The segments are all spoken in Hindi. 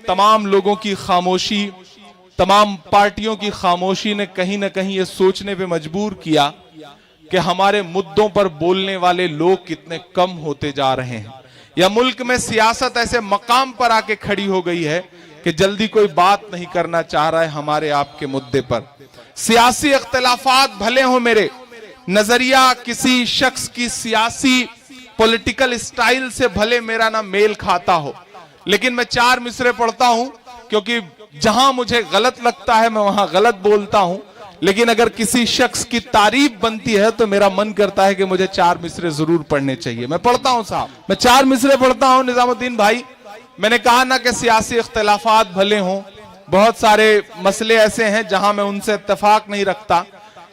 तमाम लोगों की खामोशी, तमाम पार्टियों की खामोशी ने कहीं ना कहीं ये सोचने पे मजबूर किया कि हमारे मुद्दों पर बोलने वाले लोग कितने कम होते जा रहे हैं, या मुल्क में सियासत ऐसे मकाम पर आके खड़ी हो गई है कि जल्दी कोई बात नहीं करना चाह रहा है हमारे आपके मुद्दे पर। सियासी इख्तिलाफात भले हो, मेरे नजरिया किसी शख्स की सियासी पॉलिटिकल स्टाइल से भले मेरा ना मेल खाता हो, लेकिन मैं 4 मिसरे पढ़ता हूं, क्योंकि जहां मुझे गलत लगता है मैं वहां गलत बोलता हूं। लेकिन अगर किसी शख्स की तारीफ बनती है तो मेरा मन करता है कि मुझे 4 मिसरे जरूर पढ़ने चाहिए। मैं पढ़ता हूं साहब, मैं 4 मिसरे पढ़ता हूं। निजामुद्दीन भाई, मैंने कहा ना कि सियासी इख्तिलाफात भले हों, बहुत सारे मसले ऐसे हैं जहां मैं उनसे इत्तेफाक नहीं रखता,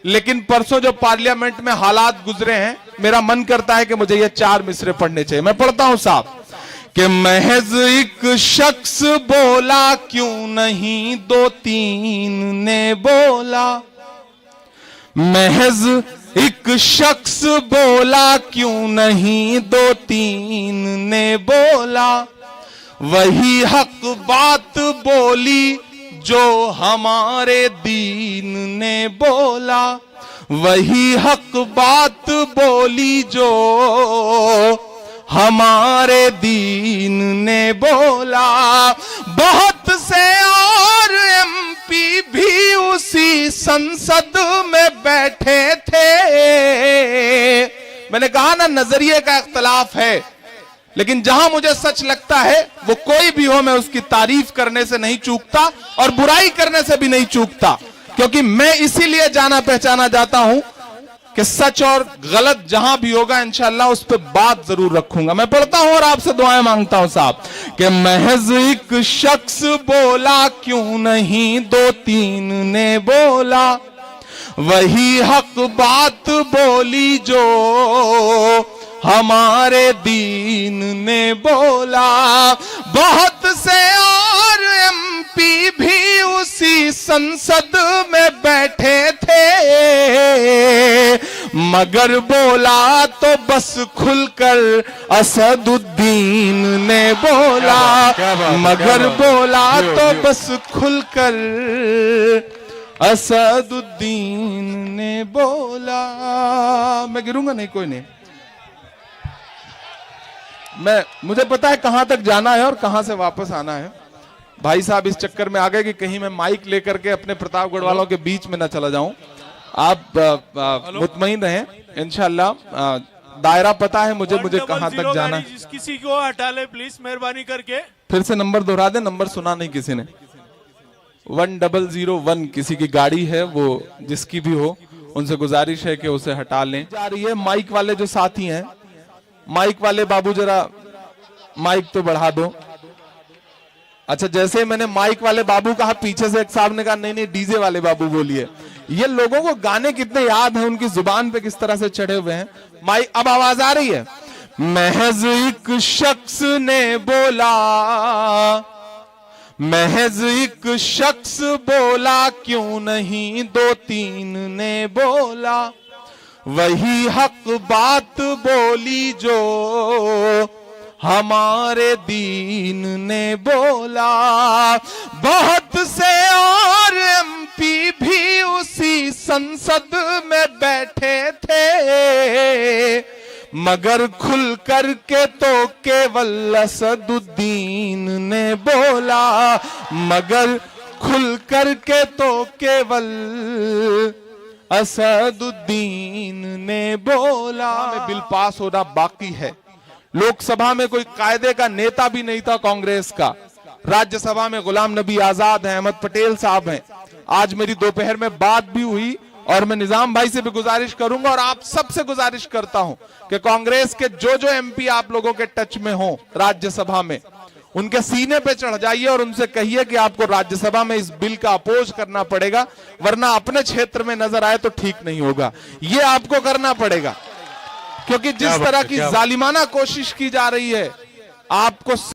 लेकिन परसों जो पार्लियामेंट में हालात गुजरे हैं, मेरा मन करता है कि मुझे ये 4 मिसरे पढ़ने चाहिए। मैं पढ़ता हूं साहब कि महज एक शख्स बोला क्यों नहीं 2-3 ने बोला, महज एक शख्स बोला क्यों नहीं 2-3 ने बोला, वही हक बात बोली जो हमारे दीन ने बोला, वही हक बात बोली जो हमारे दीन ने बोला। बहुत से और एमपी भी उसी संसद में बैठे थे। मैंने कहा ना, नजरिए का इख्तिलाफ है, लेकिन जहां मुझे सच लगता है वो कोई भी हो, मैं उसकी तारीफ करने से नहीं चूकता और बुराई करने से भी नहीं चूकता, क्योंकि मैं इसीलिए जाना पहचाना जाता हूं कि सच और गलत जहां भी होगा इंशाअल्लाह उस पर बात जरूर रखूंगा। मैं पढ़ता हूं और आपसे दुआएं मांगता हूं साहब कि महज एक शख्स बोला क्यों नहीं 2-3 ने बोला, वही हक बात बोली जो हमारे दीन ने बोला। बहुत से और एमपी भी उसी संसद में बैठे थे, मगर बोला तो बस खुलकर असदुद्दीन ने बोला, मगर बोला तो बस खुलकर असदुद्दीन ने बोला। मैं गिरूंगा नहीं, कोई नहीं, मुझे पता है कहां तक जाना है और कहां से वापस आना है। भाई साहब इस चक्कर में आ गए कि कहीं मैं माइक लेकर के अपने प्रतापगढ़ वालों के बीच में ना चला जाऊं। आप मुतमईन रहें, इंशाल्लाह दायरा पता है मुझे कहां तक जाना है। किसी को हटा ले प्लीज, मेहरबानी करके। फिर से नंबर दोहरा दे, नंबर सुना नहीं किसी ने। 1001 किसी की गाड़ी है, वो जिसकी भी हो उनसे गुजारिश है कि उसे हटा लें। जा रही है माइक वाले जो साथी हैं, माइक वाले बाबू जरा माइक तो बढ़ा दो। अच्छा, जैसे मैंने माइक वाले बाबू कहा, पीछे से एक साहब ने कहा नहीं डीजे वाले बाबू बोलिए। ये लोगों को गाने कितने याद हैं, उनकी जुबान पे किस तरह से चढ़े हुए हैं। माइक, अब आवाज आ रही है। महज एक शख्स ने बोला, महज एक शख्स बोला क्यों नहीं 2-3 ने बोला, वही हक बात बोली जो हमारे दीन ने बोला। बहुत से और एमपी भी उसी संसद में बैठे थे, मगर खुल कर के तो केवल असदुद्दीन ने बोला, मगर खुल कर के तो केवल असदुद्दीन ने बोला। बिल पास होना बाकी है। लोकसभा में कोई कायदे का नेता भी नहीं था कांग्रेस का। राज्यसभा में गुलाम नबी आजाद हैं, अहमद पटेल साहब हैं। आज मेरी दोपहर में बात भी हुई और मैं निजाम भाई से भी गुजारिश करूंगा और आप सबसे गुजारिश करता हूं कि कांग्रेस के जो एमपी आप लोगों के टच में हो राज्यसभा में, उनके सीने पे चढ़ जाइए और उनसे कहिए कि आपको राज्यसभा में इस बिल का अपोज करना पड़ेगा, वरना अपने क्षेत्र में नजर आए तो ठीक नहीं होगा। ये आपको करना पड़ेगा, क्योंकि जिस तरह की जालिमाना कोशिश की जा रही है आपको